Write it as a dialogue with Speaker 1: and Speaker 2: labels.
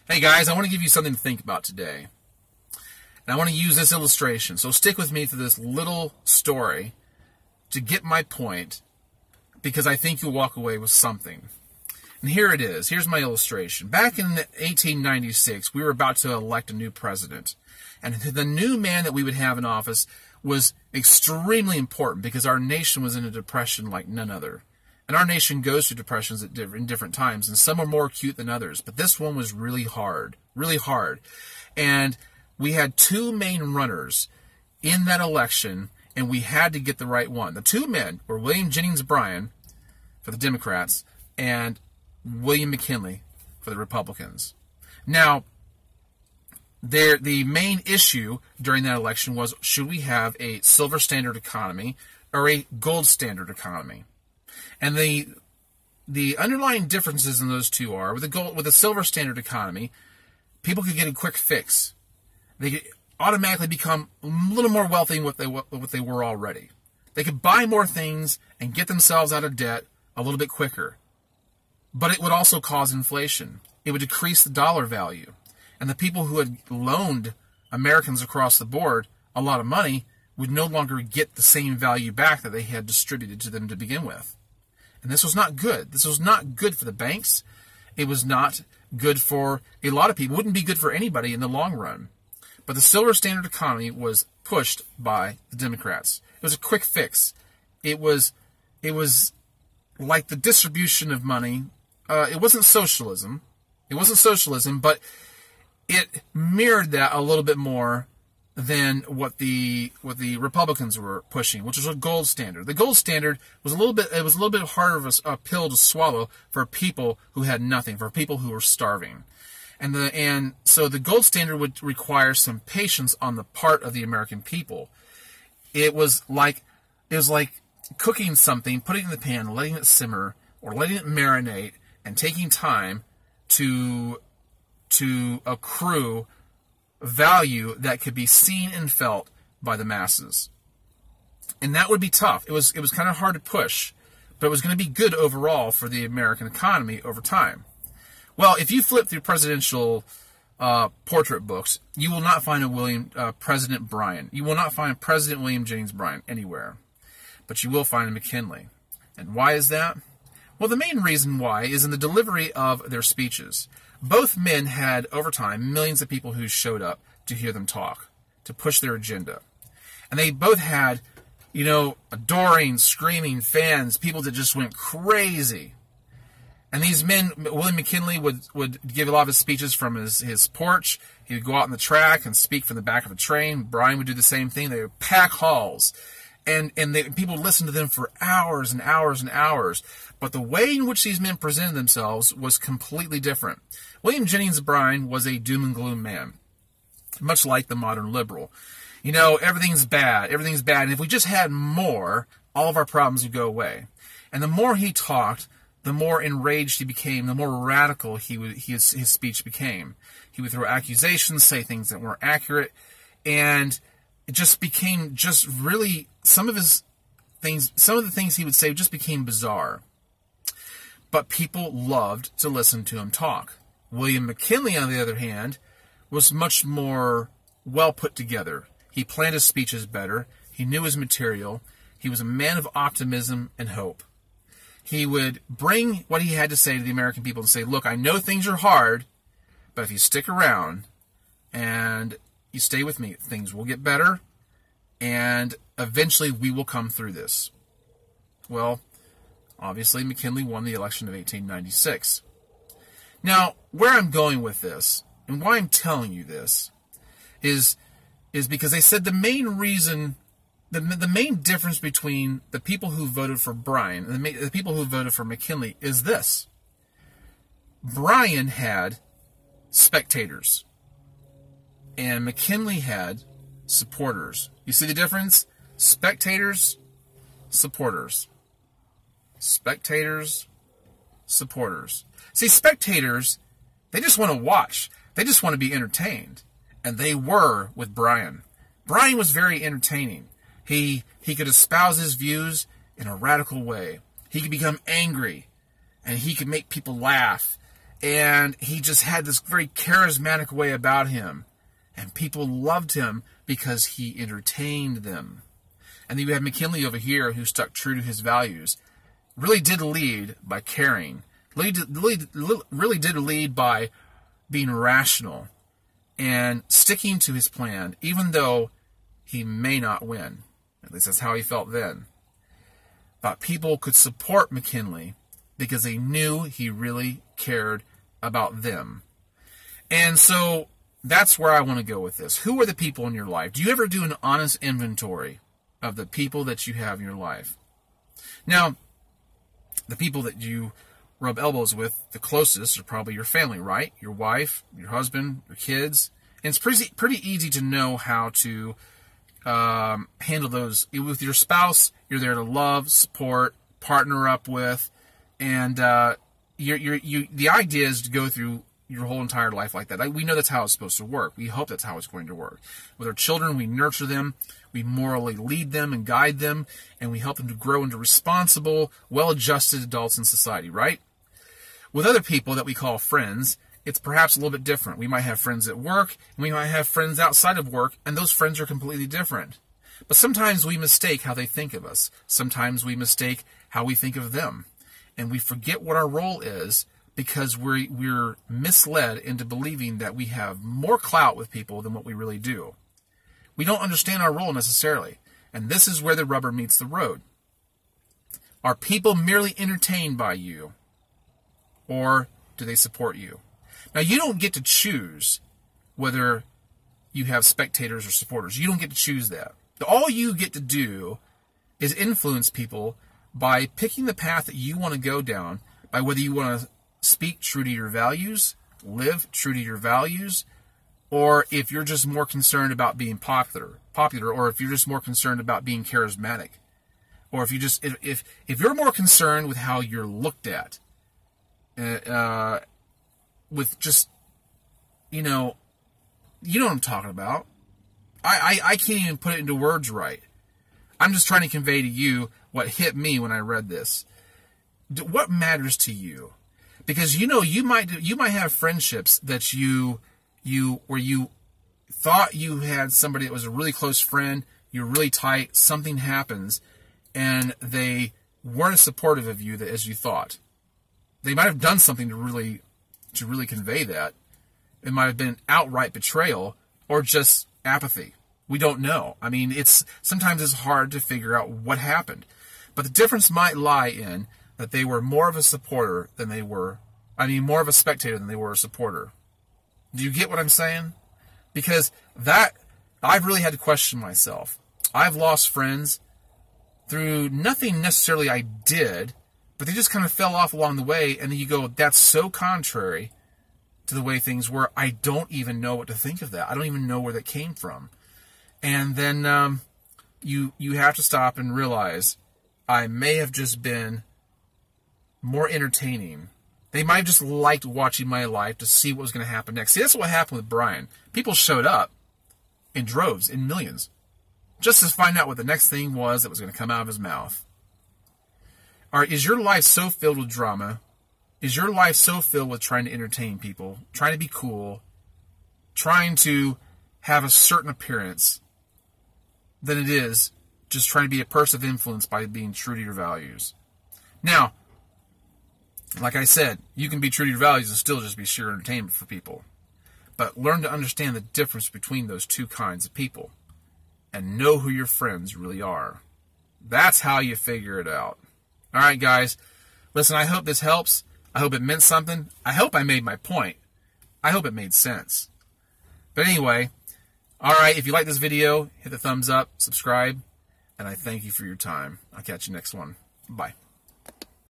Speaker 1: Hey guys, I want to give you something to think about today. And I want to use this illustration. So stick with me through this little story to get my point, because I think you'll walk away with something. And here it is. Here's my illustration. Back in 1896, we were about to elect a new president. And the new man that we would have in office was extremely important because our nation was in a depression like none other. And our nation goes through depressions in different times, and some are more acute than others. But this one was really hard, really hard. And we had two main runners in that election, and we had to get the right one. The two men were William Jennings Bryan for the Democrats and William McKinley for the Republicans. Now, the main issue during that election was, should we have a silver standard economy or a gold standard economy? And the underlying differences in those two are, with a silver standard economy, people could get a quick fix. They could automatically become a little more wealthy than what they were already. They could buy more things and get themselves out of debt a little bit quicker. But it would also cause inflation. It would decrease the dollar value. And the people who had loaned Americans across the board a lot of money would no longer get the same value back that they had distributed to them to begin with. And this was not good. This was not good for the banks. It was not good for a lot of people. It wouldn't be good for anybody in the long run. But the silver standard economy was pushed by the Democrats. It was a quick fix. It was like the distribution of money. It wasn't socialism. But it mirrored that a little bit more than what the Republicans were pushing, which was a gold standard. The gold standard was a little bit harder of a pill to swallow for people who had nothing, for people who were starving. And so the gold standard would require some patience on the part of the American people. It was like cooking something, putting it in the pan, letting it simmer, or letting it marinate, and taking time to accrue value that could be seen and felt by the masses. And that would be tough. It was kind of hard to push, but it was going to be good overall for the American economy over time. Well, if you flip through presidential portrait books, you will not find President Bryan. You will not find President William Jennings Bryan anywhere. But you will find a McKinley. And why is that? Well, the main reason why is in the delivery of their speeches. Both men had, over time, millions of people who showed up to hear them talk, to push their agenda. And they both had, adoring, screaming fans, people that just went crazy. And these men, William McKinley would give a lot of his speeches from his porch. He would go out on the track and speak from the back of a train. Bryan would do the same thing. They would pack halls. And people would listen to them for hours and hours and hours. But the way in which these men presented themselves was completely different. William Jennings Bryan was a doom and gloom man, much like the modern liberal. Everything's bad. Everything's bad. And if we just had more, all of our problems would go away. And the more he talked, the more enraged he became, the more radical his speech became. He would throw accusations, say things that weren't accurate, and it just became really, some of the things he would say just became bizarre. But people loved to listen to him talk. William McKinley, on the other hand, was much more well put together. He planned his speeches better. He knew his material. He was a man of optimism and hope. He would bring what he had to say to the American people and say, look, I know things are hard, but if you stick around and you stay with me, things will get better, and eventually we will come through this. Well, obviously McKinley won the election of 1896. Now, where I'm going with this, and why I'm telling you this, is because they said the main reason, the main difference between the people who voted for Bryan and the people who voted for McKinley is this. Bryan had spectators, and McKinley had supporters. You see the difference? Spectators, supporters. Spectators, supporters. See, spectators, they just want to watch. They just want to be entertained. And they were with Bryan. Bryan was very entertaining. He could espouse his views in a radical way. He could become angry, and he could make people laugh. And he just had this very charismatic way about him. And people loved him because he entertained them. And then you had McKinley over here who stuck true to his values. Really did lead by caring. Really did lead by being rational and sticking to his plan, even though he may not win. At least that's how he felt then. But people could support McKinley because they knew he really cared about them. And so that's where I want to go with this. Who are the people in your life? Do you ever do an honest inventory of the people that you have in your life? Now, the people that you rub elbows with the closest are probably your family, right? Your wife, your husband, your kids. And it's pretty easy to know how to handle those. With your spouse, you're there to love, support, partner up with, and the idea is to go through your whole entire life like that. We know that's how it's supposed to work. We hope that's how it's going to work. With our children, we nurture them, we morally lead them and guide them, and we help them to grow into responsible, well-adjusted adults in society, right? With other people that we call friends, it's perhaps a little bit different. We might have friends at work, and we might have friends outside of work, and those friends are completely different. But sometimes we mistake how they think of us. Sometimes we mistake how we think of them. And we forget what our role is because we're misled into believing that we have more clout with people than what we really do. We don't understand our role necessarily. And this is where the rubber meets the road. Are people merely entertained by you? Or do they support you? Now, you don't get to choose whether you have spectators or supporters. You don't get to choose that. All you get to do is influence people by picking the path that you want to go down, by whether you want to speak true to your values, live true to your values, or if you're just more concerned about being popular, or if you're just more concerned about being charismatic, or if you're more concerned with how you're looked at, with just, you know what I'm talking about. I can't even put it into words right. I'm just trying to convey to you what hit me when I read this. What matters to you? Because you might have friendships that where you thought you had somebody that was a really close friend, you're really tight, something happens, and they weren't as supportive of you as you thought. They might have done something to really convey that. It might have been outright betrayal or just apathy. We don't know. I mean, sometimes it's hard to figure out what happened. But the difference might lie in that they were more of a supporter than they were, more of a spectator than they were a supporter. Do you get what I'm saying? Because I've really had to question myself. I've lost friends through nothing necessarily I did, but they just kind of fell off along the way, and then you go, that's so contrary to the way things were, I don't even know what to think of that. I don't even know where that came from. And then you have to stop and realize I may have just been more entertaining. They might have just liked watching my life to see what was going to happen next. See, that's what happened with Bryan. People showed up in droves, in millions, just to find out what the next thing was that was going to come out of his mouth. Is your life so filled with drama? Is your life so filled with trying to entertain people, trying to be cool, trying to have a certain appearance, than it is just trying to be a person of influence by being true to your values? Now, like I said, you can be true to your values and still just be sheer entertainment for people. But learn to understand the difference between those two kinds of people and know who your friends really are. That's how you figure it out. All right, guys. Listen, I hope this helps. I hope it meant something. I hope I made my point. I hope it made sense. But anyway, all right, if you like this video, hit the thumbs up, subscribe, and I thank you for your time. I'll catch you next one. Bye.